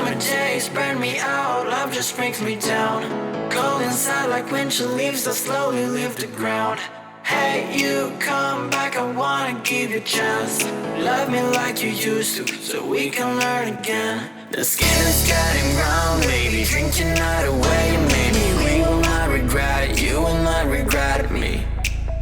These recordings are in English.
summer days burn me out, love just brings me down. Go inside like winter leaves that slowly leave the ground. Hey, you come back, I wanna give you a chance. Love me like you used to, so we can learn again. The skin is getting brown, baby, drink your night away. Maybe we will not regret it, you will not regret me.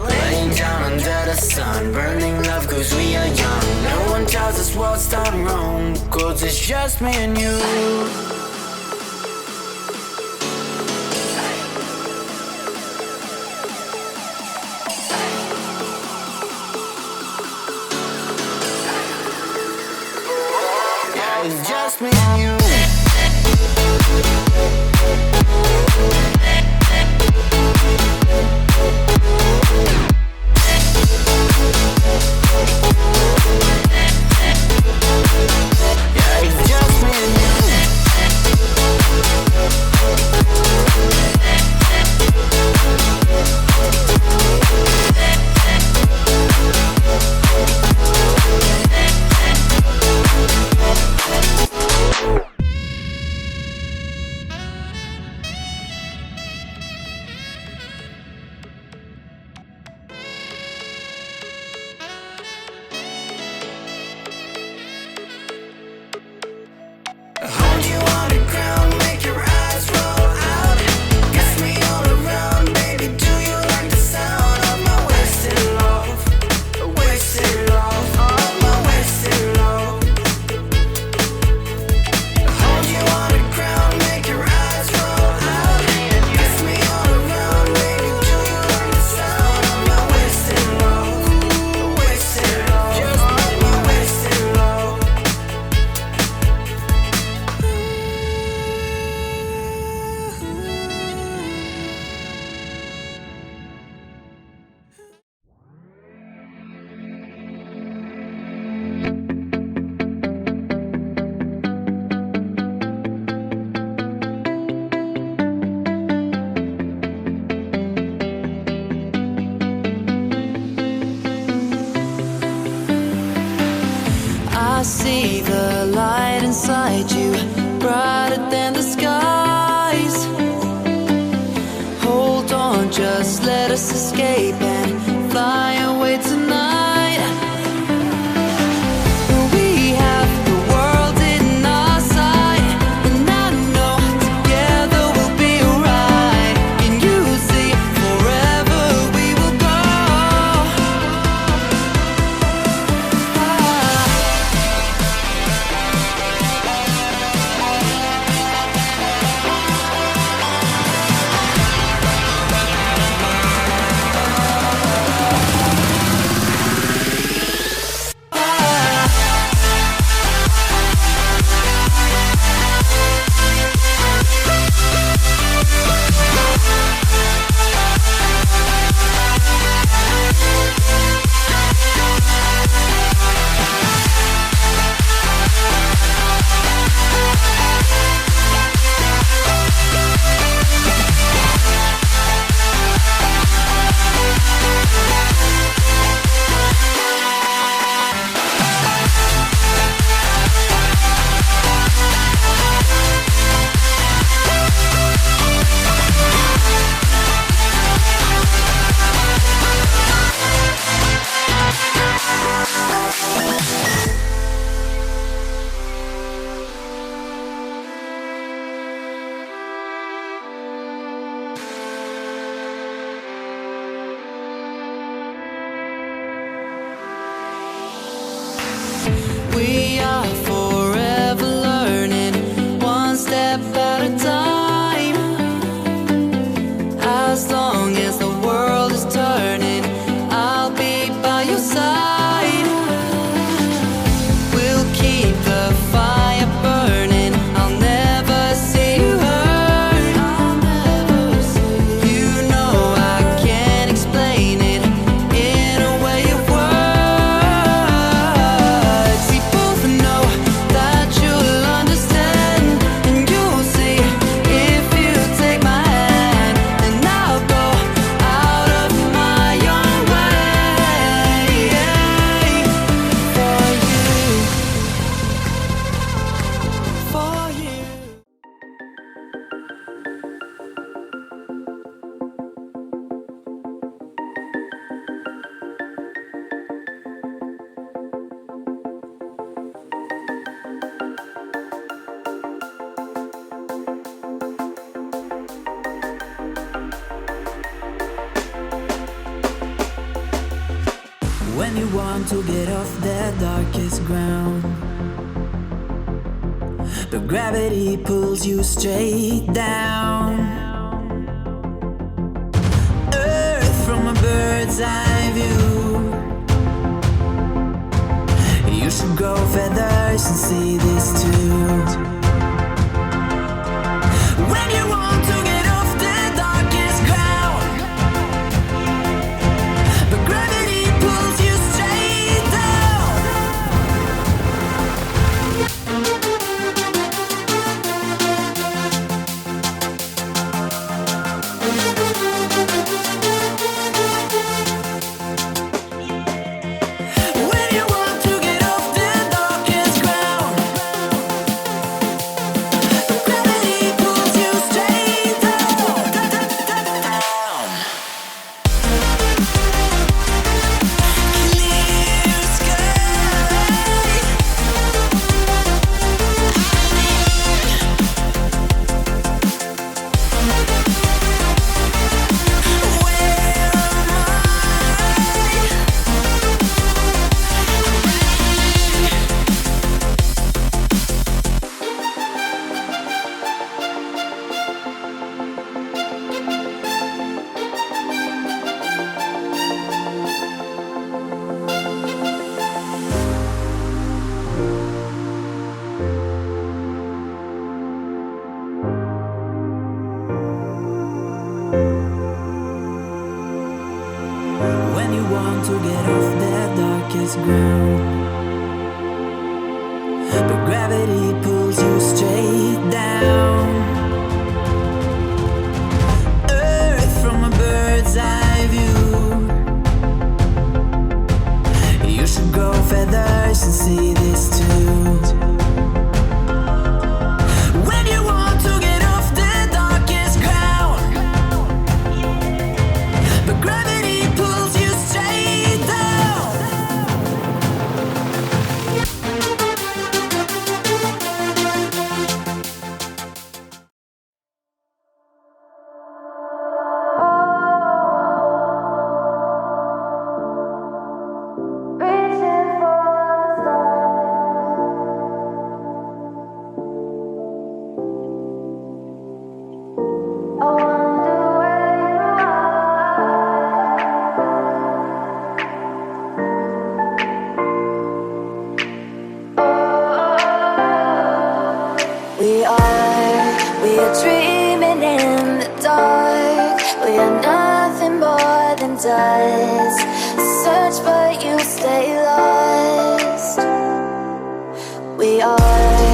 Laying down under the sun, burning love cause we are young. No one tells us what's done wrong, cause it's just me and you. It's just me and you. Yeah, it's just me and you. Hold you on the ground, make your eyes roll out. Kiss me all around, baby, do you like the sound of my wasted love? Wasted love, of my wasted love. Hold you on the ground, make your eyes roll out. Kiss me all around, baby, do you like the sound of my wasted love? Wasted love, just my wasted love. I see the light inside you, brighter than the skies. Hold on, just let us escape and fly away tonight. We have the world in our sight, and I know together we'll be alright. Can you see forever we will go? When you want to get off the darkest ground, but gravity pulls you straight down. Earth from a bird's eye view. You should grow feathers and see this too. When you want to get off the darkest ground, but gravity pulls you straight down. When you want to get off the darkest ground, but gravity pulls you straight down. Clear sky. Where am I? When you want to get off the darkest ground, but gravity pulls you straight down. Earth from a bird's eye view. You should grow feathers and see this too. When you want to get off the darkest ground, but gravity pulls you straight down. We are dreaming in the dark. We are nothing more than dust. Search but you stay lost. We are